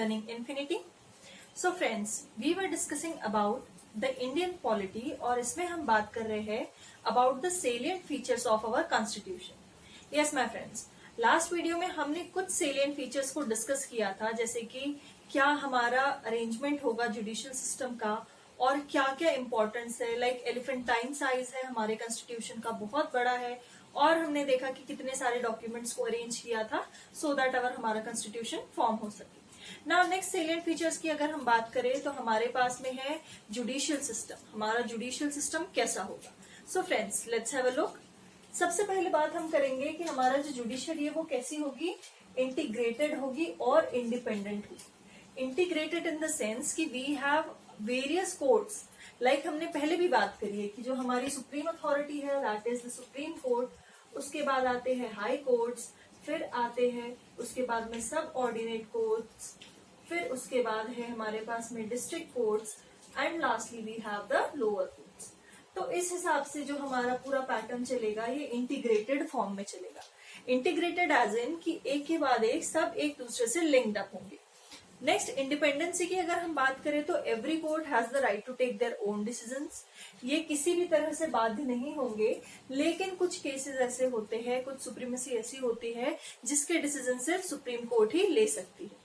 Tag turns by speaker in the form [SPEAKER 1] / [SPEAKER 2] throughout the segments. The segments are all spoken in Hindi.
[SPEAKER 1] learning infinity. So friends, we were discussing about the Indian polity और इसमें हम बात कर रहे हैं about the salient features of our constitution. Yes my friends, last video में हमने कुछ salient features को डिस्कस किया था, जैसे कि क्या हमारा अरेंजमेंट होगा जुडिशियल सिस्टम का और क्या क्या इंपॉर्टेंस है, लाइक एलिफेंटाइन साइज है हमारे कॉन्स्टिट्यूशन का, बहुत बड़ा है, और हमने देखा कि कितने सारे डॉक्यूमेंट्स को अरेंज किया था सो दैट अगर हमारा कॉन्स्टिट्यूशन फॉर्म हो सके. नाउ नेक्स्ट सेलिएंट फीचर्स की अगर हम बात करें तो हमारे पास में है जुडिशियल सिस्टम. हमारा जुडिशियल सिस्टम कैसा होगा? So friends, let's have a look. सबसे पहले बात हम करेंगे कि हमारा जो जुडिशियरी है वो कैसी होगी, इंटीग्रेटेड होगी और इंडिपेंडेंट होगी. इंटीग्रेटेड इन द सेंस कि we have various courts, like हमने पहले भी बात करी है कि जो हमारी सुप्रीम अथॉरिटी है that is the supreme court, उसके बाद आते हैं हाई कोर्ट्स, फिर आते हैं उसके बाद में सब ऑर्डिनेट कोर्ट्स, फिर उसके बाद है हमारे पास में district courts, and lastly we have the lower courts. तो इस हिसाब से जो हमारा पूरा पैटर्न चलेगा ये इंटीग्रेटेड फॉर्म में चलेगा. इंटीग्रेटेड एज इन कि एक के बाद एक सब एक दूसरे से लिंक्ड अप होंगे. नेक्स्ट, इंडिपेंडेंसी की अगर हम बात करें तो every court has the right to take their own decisions. ये किसी भी तरह से बाध्य नहीं होंगे, लेकिन कुछ केसेस ऐसे होते हैं, कुछ सुप्रीमेसी ऐसी होती है जिसके डिसीजन सिर्फ सुप्रीम कोर्ट ही ले सकती है.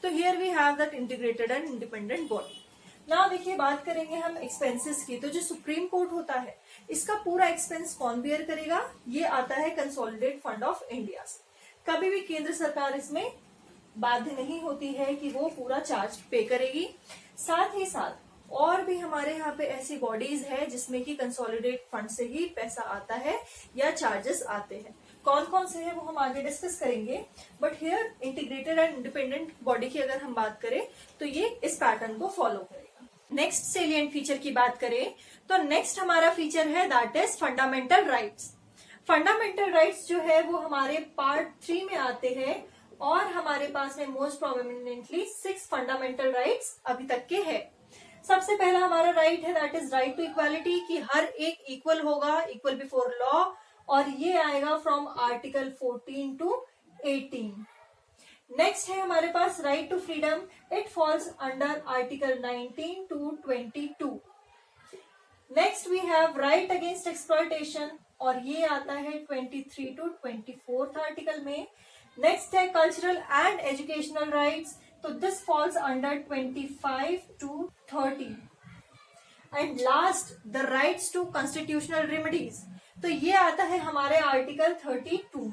[SPEAKER 1] तो here we have that integrated and independent body. Now देखिए, बात करेंगे हम एक्सपेंसेस की. तो जो सुप्रीम कोर्ट होता है इसका पूरा एक्सपेंस कौन बियर करेगा? ये आता है कंसोलिडेटेड फंड ऑफ इंडिया से. कभी भी केंद्र सरकार इसमें बाध्य नहीं होती है कि वो पूरा चार्ज पे करेगी. साथ ही साथ और भी हमारे यहाँ पे ऐसी बॉडीज है जिसमें कि कंसोलिडेट फंड से ही पैसा आता है या चार्जेस आते हैं. कौन कौन से हैं वो हम आगे डिस्कस करेंगे, but here integrated and independent body की अगर हम बात करें तो ये इस पैटर्न को फॉलो करेगा. नेक्स्ट सेलिएंट फीचर की बात करें तो नेक्स्ट हमारा फीचर है that is fundamental rights. Fundamental rights जो है वो हमारे पार्ट 3 में आते हैं और हमारे पास में मोस्ट प्रोमिनेंटली 6 फंडामेंटल राइट्स अभी तक के हैं. सबसे पहला हमारा राइट है that is right to equality, कि हर एक इक्वल होगा, इक्वल बिफोर लॉ, और ये आएगा फ्रॉम आर्टिकल 14 टू 18. नेक्स्ट है हमारे पास right to freedom, it falls under article 19 to 22. Next we have right against exploitation और ये आता है 23 टू 24 आर्टिकल में. नेक्स्ट है कल्चरल एंड एजुकेशनल राइट्स, तो this falls under 25 to 30. And last the rights to constitutional remedies, तो ये आता है हमारे आर्टिकल 32.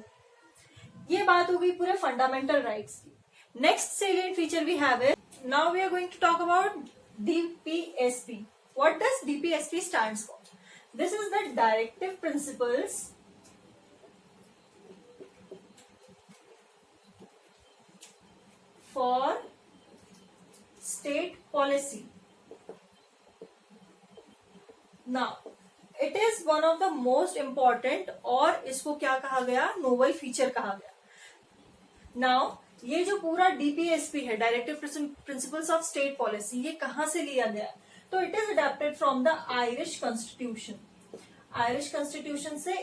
[SPEAKER 1] ये बात होगी पूरे फंडामेंटल राइट्स की. Next salient feature we have it. Now we are going to talk about DPSP. What does DPSP stands for? This is the directive principles for state policy. Now, it is one of the most important और इसको क्या कहा गया? नोबल फीचर कहा गया. Now, ये जो पूरा DPSP है, directive principles of state policy, ये कहाँ से लिया गया? तो it is adapted from the Irish constitution. Irish constitution से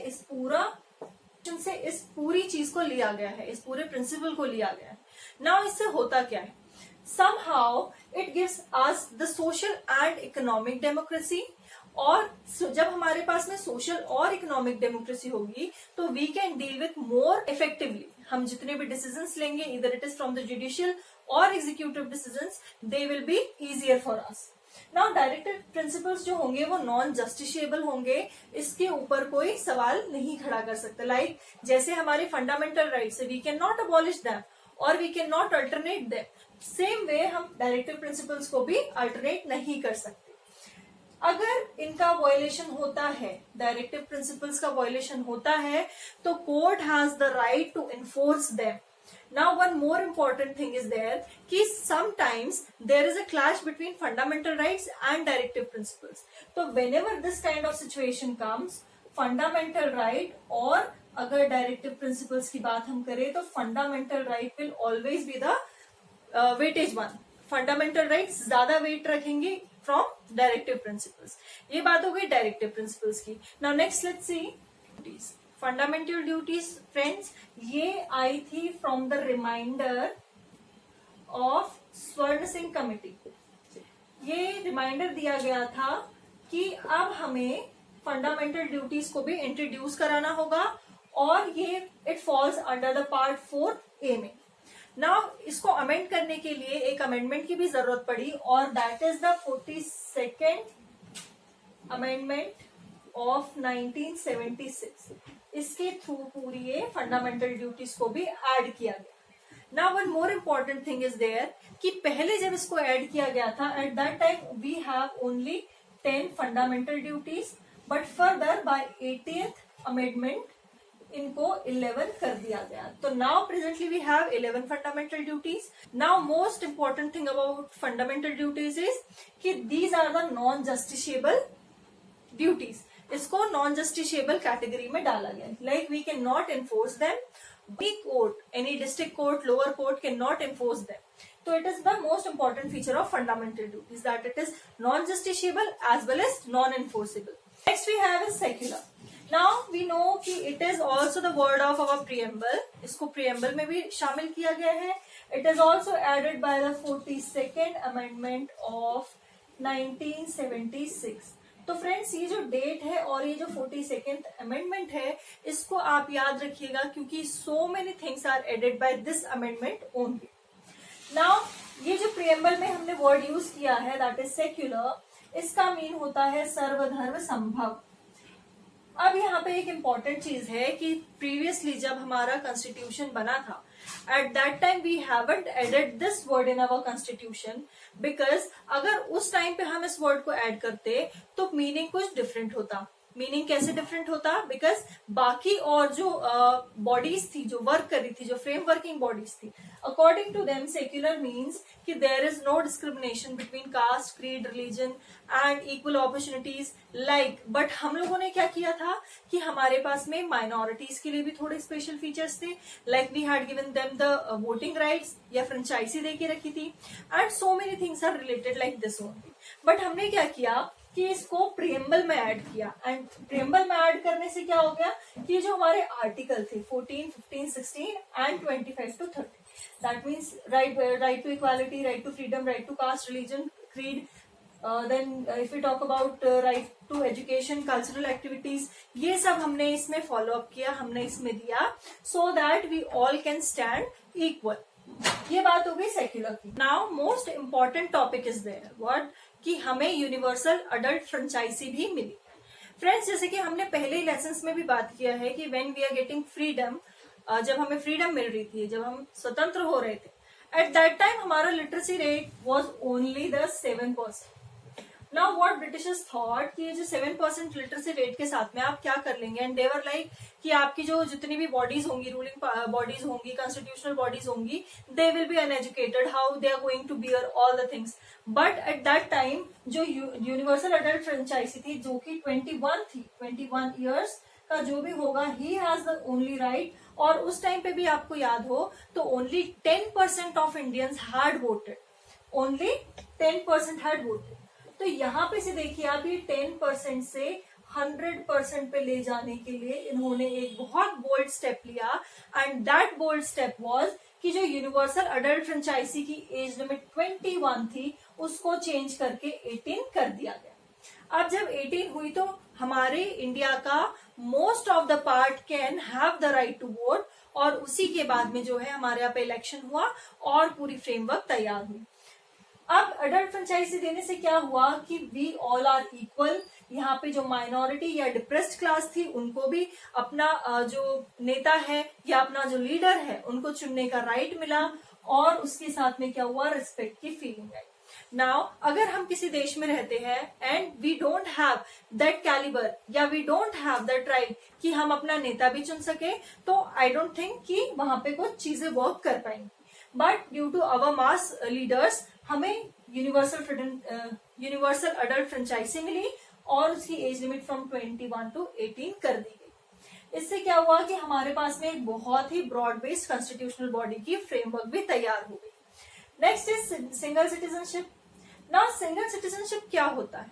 [SPEAKER 1] इस पूरी चीज को लिया गया है, इस पूरे प्रिंसिपल को लिया गया है. नाउ इससे होता क्या है? somehow it gives us the social and economic democracy. और जब हमारे पास में सोशल और इकोनॉमिक डेमोक्रेसी होगी तो we can deal with more effectively. हम जितने भी डिसीजंस लेंगे, इधर it is from the judicial और executive decisions, they will be easier for us. Now directive principles जो होंगे वो नॉन जस्टिशिएबल होंगे, इसके ऊपर कोई सवाल नहीं खड़ा कर सकता. लाइक जैसे हमारे फंडामेंटल राइट्स है, we can not abolish them और we can not alternate them. Same way हम डायरेक्टिव प्रिंसिपल्स को भी अल्टरनेट नहीं कर सकते. अगर इनका वायलेशन होता है, डायरेक्टिव प्रिंसिपल्स का वायलेशन होता है, तो court has the right to enforce them. Now one more important thing is there कि sometimes there is a clash between fundamental rights and directive principles. तो whenever this kind of situation comes, fundamental right और अगर डायरेक्टिव प्रिंसिपल्स की बात हम करें तो fundamental right will always be the weightage one. Fundamental rights ज्यादा वेट रखेंगे फ्रॉम डायरेक्टिव प्रिंसिपल्स. ये बात हो गई डायरेक्टिव प्रिंसिपल्स की. Now next let's see duties. Fundamental duties friends, ये आई थी फ्रॉम द रिमाइंडर of स्वर्ण सिंह कमेटी, ये रिमाइंडर दिया गया था कि अब हमें फंडामेंटल ड्यूटीज को भी इंट्रोड्यूस कराना होगा और ये it falls under the part 4A में। नाउ इसको अमेंड करने के लिए एक अमेंडमेंट की भी जरूरत पड़ी और that is the 42nd amendment of 1976। इसके थ्रू पूरी ये फंडामेंटल ड्यूटीज को भी ऐड किया गया। Now one more important thing is there कि पहले जब इसको ऐड किया गया था at that time we have only 10 fundamental duties, but further by 80th amendment इनको 11 कर दिया गया। तो now presently we have 11 fundamental duties. Now most important thing about fundamental duties is कि these are the non justiciable duties. इसको नॉन जस्टिशिएबल कैटेगरी में डाला गया, like we can not enforce them, B court, any district court, lower court can not enforce them. So it is the most important feature of fundamental duties, that it is non-justiciable as well as non-enforceable. Next we have is secular. Now we know कि it is also the word of our preamble. इसको preamble में भी शामिल किया गया है। It is also added by the 42nd amendment of 1976. तो फ्रेंड्स ये जो डेट है और ये जो 42nd अमेंडमेंट है इसको आप याद रखिएगा क्योंकि so many things are added by this amendment only. Now ये जो प्रियम्बल में हमने वर्ड यूज किया है दैट इज सेक्युलर, इसका मीन होता है सर्वधर्म संभव। अब यहाँ पे एक इम्पॉर्टेंट चीज है कि प्रीवियसली जब हमारा कॉन्स्टिट्यूशन बना था at that time we haven't added this word in our constitution, because अगर उस टाइम पे हम इस वर्ड को ऐड करते तो मीनिंग कुछ डिफरेंट होता। मीनिंग कैसे डिफरेंट होता? बिकॉज बाकी और जो बॉडीज थी जो वर्क कर रही थी, जो फ्रेम वर्किंग बॉडीज थी, according to them secular means कि there is no discrimination between caste, creed, religion and equal opportunities like. But हम लोगों ने क्या किया था कि हमारे पास में माइनॉरिटीज के लिए भी थोड़े स्पेशल फीचर्स थे, like we had given them the voting rights या फ्रेंचाइजी दे के रखी थी and so many things are related like this only. But हमने क्या किया कि इसको प्रियम्बल में ऐड किया एंड प्रियम्बल में ऐड करने से क्या हो गया कि जो हमारे आर्टिकल थे 14, 15, 16 and 25 to 30, that means right to equality, right to freedom, right to caste, religion, creed, then if we talk about right to education, cultural activities, ये सब हमने इसमें फॉलो अप किया, हमने इसमें दिया so that we all can stand equal. ये बात हो गई सेक्युलर की। Now most important topic is there what कि हमें यूनिवर्सल अडल्ट फ्रेंचाइजी भी मिली। फ्रेंड्स जैसे कि हमने पहले लेसन्स में भी बात किया है कि when we are getting freedom, जब हमें फ्रीडम मिल रही थी, जब हम स्वतंत्र हो रहे थे, एट दैट टाइम हमारा literacy rate was only the 7%। Now what Britishers thought कि ये जो 7% लिटरेसी रेट के साथ में आप क्या कर लेंगे, एंड देवर लाइक कि आपकी जो जितनी भी बॉडीज होंगी, रूलिंग बॉडीज होंगी, कॉन्स्टिट्यूशनल बॉडीज होंगी, they will be uneducated, how they are going to bear all the things. But at that time जो यूनिवर्सल अडल्ट फ्रेंचाइजी थी जो कि 21 थी, 21 ईयर्स का जो भी होगा he has the only right, और उस टाइम पे भी आपको याद हो तो only 10% of Indians had voted, only 10% had voted. तो यहाँ पे से देखिए आप ये 10% से 100% पे ले जाने के लिए इन्होंने एक बहुत बोल्ड स्टेप लिया and that bold step was कि जो यूनिवर्सल अडल्ट फ्रेंचाइजी की एज लिमिट 21 थी उसको चेंज करके 18 कर दिया गया। अब जब 18 हुई तो हमारे इंडिया का most of the part can have the right to vote, और उसी के बाद में जो है हमारे यहाँ पे इलेक्शन हुआ और पूरी फ्रेमवर्क तैयार हुई। अब अडल्ट फ्रेंचाइजी देने से क्या हुआ कि वी ऑल आर इक्वल। यहाँ पे जो माइनॉरिटी या डिप्रेस्ड क्लास थी उनको भी अपना जो नेता है या अपना जो लीडर है उनको चुनने का राइट मिला, और उसके साथ में क्या हुआ, रिस्पेक्ट की फीलिंग आई। नाउ अगर हम किसी देश में रहते हैं and we don't have that calibre या we don't have that right कि हम अपना नेता भी चुन सके, तो आई डोंट थिंक कि वहां पे कुछ चीजें वर्क कर पाएंगी। But due to our mass leaders हमें यूनिवर्सल अडल्ट फ्रेंचाइजी मिली और उसकी एज लिमिट फ्रॉम 21 to 18 कर दी गई। इससे क्या हुआ कि हमारे पास में एक बहुत ही ब्रॉड बेस्ड कॉन्स्टिट्यूशनल बॉडी की फ्रेमवर्क भी तैयार हो गई। Next is single citizenship. Now single citizenship क्या होता है?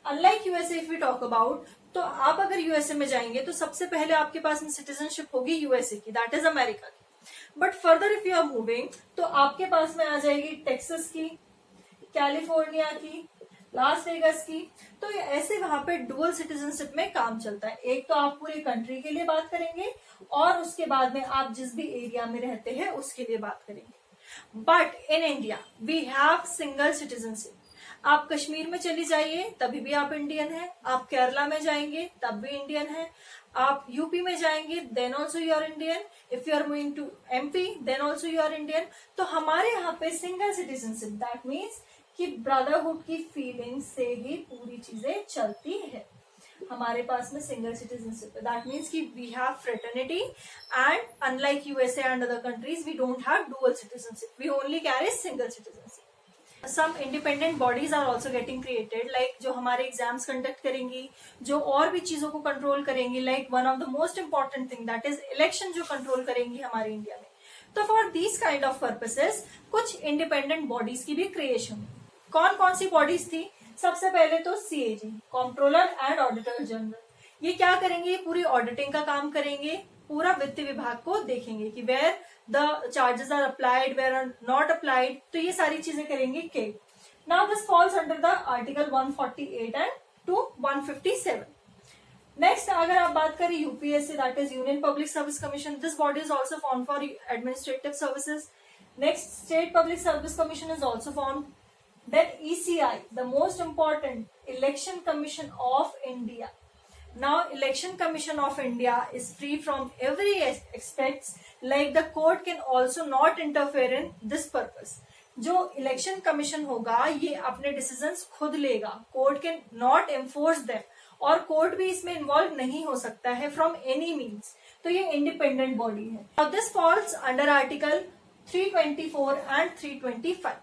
[SPEAKER 1] Unlike USA if we talk about, तो आप अगर यूएसए में जाएंगे तो सबसे पहले आपके पास में सिटीजनशिप होगी यूएसए की, दैट इज अमेरिका की। But further if you are moving तो आपके पास में आ जाएगी टेक्सास की, कैलिफोर्निया की, लास वेगस की। तो ऐसे वहां पे डुअल सिटीजनशिप में काम चलता है। एक तो आप पूरे कंट्री के लिए बात करेंगे और उसके बाद में आप जिस भी एरिया में रहते हैं उसके लिए बात करेंगे। But in India we have single citizenship. आप कश्मीर में चली जाइए तभी भी आप इंडियन हैं, आप केरला में जाएंगे तब भी इंडियन है, आप यूपी में जाएंगे then also you are Indian, if you are moving to MP then also you are Indian. तो हमारे यहाँ पे सिंगल सिटीजनशिप दैट मीन्स कि ब्रदरहुड की फीलिंग से ही पूरी चीजें चलती है। हमारे पास में सिंगल सिटीजनशिप है, दैट मीन्स कि we have fraternity and unlike USA and other countries we don't have dual citizenship, we only carry single citizenship. Some independent bodies are also getting created, like जो हमारे एग्जाम्स कंडक्ट करेंगी, जो और भी चीजों को कंट्रोल करेंगी, like one of the most important thing that is election जो कंट्रोल करेंगी हमारे इंडिया में। तो for these kind of purposes कुछ इंडिपेंडेंट बॉडीज की भी क्रिएशन हुई। कौन कौन सी बॉडीज थी? सबसे पहले तो CAG, controller and auditor general. ये क्या करेंगे? पूरी ऑडिटिंग का काम करेंगे, पूरा वित्त विभाग को देखेंगे कि where the charges are applied, where are not applied, तो ये सारी चीजें करेंगे के। Now this falls under the article 148 and to 157। Next अगर आप बात करें UPSC that is union public service commission, this body is also form for administrative services. Next state public service commission is also form. Then ECI, the most important, Election Commission of India. Now, Election Commission of India is free from every aspects. Like the court can also not interfere in this purpose. जो इलेक्शन कमीशन होगा ये अपने डिसीजंस खुद लेगा, court can not enforce them, और कोर्ट भी इसमें इन्वॉल्व नहीं हो सकता है फ्रॉम एनी मीन्स। तो ये इंडिपेंडेंट बॉडी है। Now, this falls under Article 324 and 325.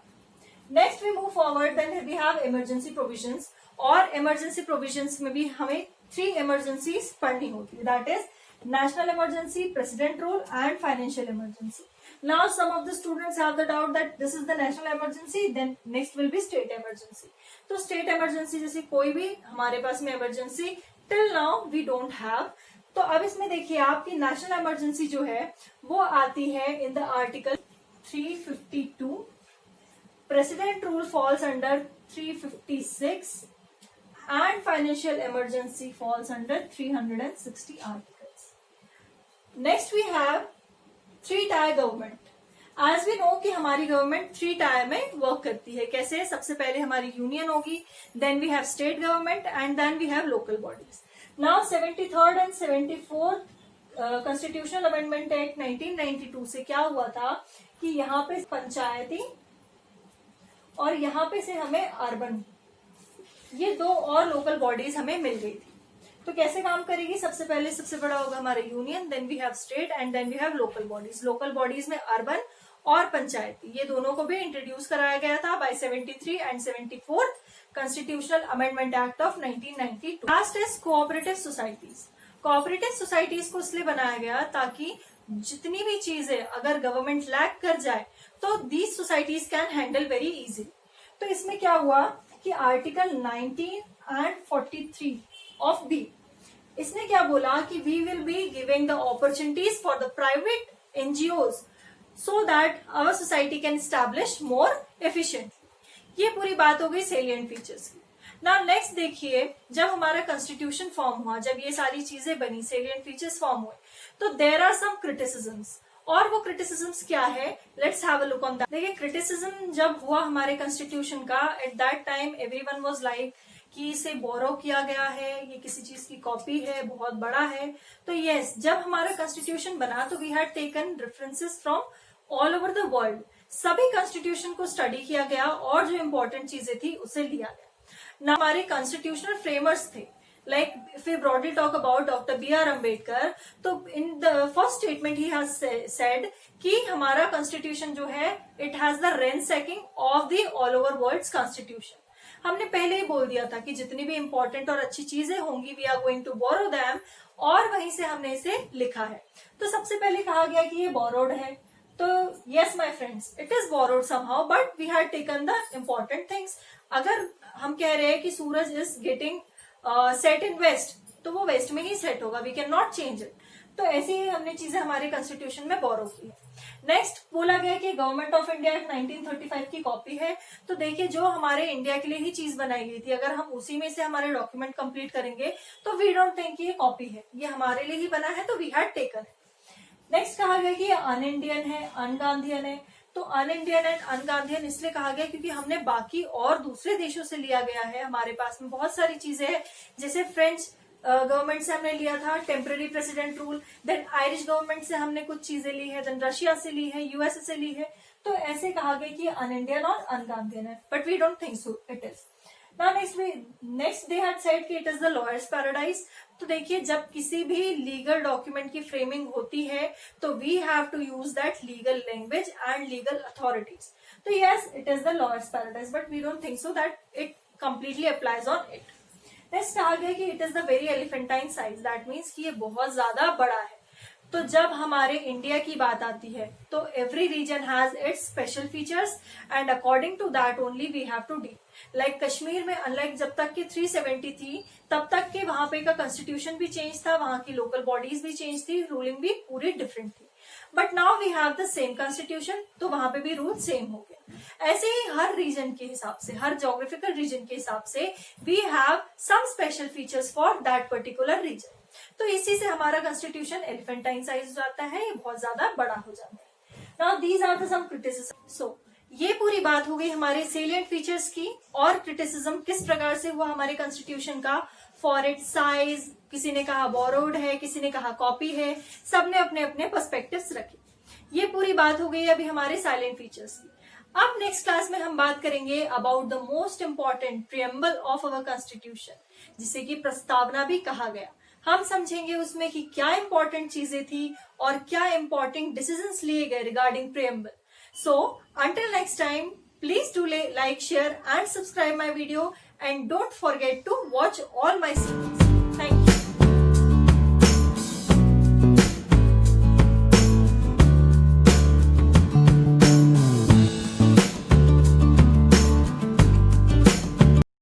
[SPEAKER 1] Next we move forward, then we have emergency provisions. और इमरजेंसी प्रोविजंस में भी हमें 3 इमरजेंसीज पढ़नी होती है, that is national emergency, president rule and financial emergency. Now some of the students have the doubt that this is the national emergency, then next will be state emergency. तो स्टेट इमरजेंसी जैसे कोई भी हमारे पास में emergency till now we don't have. तो अब इसमें देखिए आपकी नेशनल इमरजेंसी जो है वो आती है in the article 352। President rule falls under 356 and financial emergency falls under 360 articles. Next we have 3-tier government. As we know कि हमारी गवर्नमेंट 3-tier में वर्क करती है। कैसे? सबसे पहले हमारी यूनियन होगी, then we have state government and then we have local bodies. Now 73rd and 74th constitutional amendment act 1992 से क्या हुआ था कि यहाँ पे पंचायती और यहाँ पे से हमें अर्बन, ये 2 और लोकल बॉडीज हमें मिल गई थी। तो कैसे काम करेगी? सबसे पहले सबसे बड़ा होगा हमारा union, then we have state and then we have local bodies. Local bodies में अर्बन और पंचायती, ये दोनों को भी इंट्रोड्यूस कराया गया था by 73 and 74 constitutional amendment act of 1992। Last is cooperative societies. Cooperative societies को इसलिए बनाया गया ताकि जितनी भी चीजें अगर गवर्नमेंट लैक कर जाए तो these societies can handle very easily. तो इसमें क्या हुआ कि आर्टिकल 19 एंड 43 ऑफ बी, इसने क्या बोला कि we will be giving the opportunities for the private NGOs so that our society can establish more efficiently. ये पूरी बात हो गई सेलिएंट फीचर्स की। नाउ नेक्स्ट देखिए, जब हमारा कॉन्स्टिट्यूशन फॉर्म हुआ, जब ये सारी चीजें बनी, सेलिएंट फीचर्स फॉर्म हुए, तो देयर आर सम क्रिटिसिजम्स। और वो क्रिटिसिजम्स क्या है? Let's have a look on that. देखिए क्रिटिसिज्म जब हुआ हमारे कॉन्स्टिट्यूशन का, eight that time everyone was like कि इसे बोरो किया गया है, ये किसी चीज की कॉपी है, बहुत बड़ा है। तो यस, जब हमारा कॉन्स्टिट्यूशन बना तो we had taken references from all over the world. सभी कॉन्स्टिट्यूशन को स्टडी किया गया और जो इम्पोर्टेंट चीजें थी उसे लिया गया। ना हमारे कॉन्स्टिट्यूशनल फ्रेमर्स थे, like if we broadly talk about Dr. B.R. Ambedkar, तो in the first statement he has said कि हमारा constitution जो है it has the ransacking of the all over world's constitution। हमने पहले ही बोल दिया था कि जितनी भी important और अच्छी चीजें होंगी we are going to borrow them, और वहीं से हमने इसे लिखा है। तो सबसे पहले कहा गया कि ये borrowed है, तो yes my friends it is borrowed somehow but we had taken the important things। अगर हम कह रहे हैं कि suraj is getting set in west, तो वो वेस्ट में ही सेट होगा, we can not change it. तो ऐसी ही हमने चीजें हमारे कॉन्स्टिट्यूशन में बोरो की है। नेक्स्ट बोला गया कि गवर्नमेंट ऑफ इंडिया 1935 की कॉपी है। तो देखिए जो हमारे इंडिया के लिए ही चीज बनाई गई थी, अगर हम उसी में से हमारे डॉक्यूमेंट कंप्लीट करेंगे तो वी डोंट थिंक ये कॉपी है, ये हमारे लिए ही बना है, तो वी हैड टेकन है। नेक्स्ट कहा गया कि ये अन इंडियन है, अन गांधीयन है। तो un Indian and un Gandhian इसलिए कहा गया क्योंकि हमने बाकी और दूसरे देशों से लिया गया है। हमारे पास में बहुत सारी चीजें हैं, जैसे फ्रेंच गवर्नमेंट से हमने लिया था temporary president rule, then Irish government से हमने कुछ चीजें ली है, देन रशिया से ली है, यूएसए से ली है। तो ऐसे कहा गया कि अन इंडियन और अन गांधीयन है, but we don't think so it is. Now next they had said कि it is the lawyer's paradise। तो देखिए जब किसी भी लीगल डॉक्यूमेंट की फ्रेमिंग होती है तो we have to use that legal language and legal authorities. तो yes it is the lawyers paradise, but we don't think so that it completely applies on it. Next कहा गया कि it is the very elephantine size, that means कि ये बहुत ज्यादा बड़ा है। तो जब हमारे इंडिया की बात आती है तो every region has its special features and according to that only we have to deal. Like Kashmir में अनलाइक जब तक की 370 थी तब तक के वहां पे का कॉन्स्टिट्यूशन भी चेंज था, वहां की लोकल बॉडीज भी चेंज थी, रूलिंग भी पूरी डिफरेंट थी। But now we have the same constitution, तो वहां पे भी रूल सेम हो गया। ऐसे ही हर रीजन के हिसाब से, हर जोग्राफिकल रीजन के हिसाब से we have some special features for that particular region. तो इसी से हमारा कॉन्स्टिट्यूशन एलिफेंटाइन साइज हो जाता है, ये बहुत ज्यादा बड़ा हो जाता है। Now these are the some criticism. So ये पूरी बात हो गई हमारे सेलिएंट फीचर्स की, और क्रिटिसिज्म किस प्रकार से हुआ हमारे कॉन्स्टिट्यूशन का। फॉर इट साइज, किसी ने कहा बोरोड है, किसी ने कहा कॉपी है, सबने अपने अपने पर्सपेक्टिव्स रखे। ये पूरी बात हो गई अभी हमारे साइलेंट फीचर्स की। अब नेक्स्ट क्लास में हम बात करेंगे about the most important preamble of our constitution, जिसे कि प्रस्तावना भी कहा गया। हम समझेंगे उसमें कि क्या इंपॉर्टेंट चीजें थी और क्या इंपॉर्टेंट डिसीजंस लिए गए regarding preamble. So until next time, please do like, share and subscribe my video, and don't forget to watch all my series.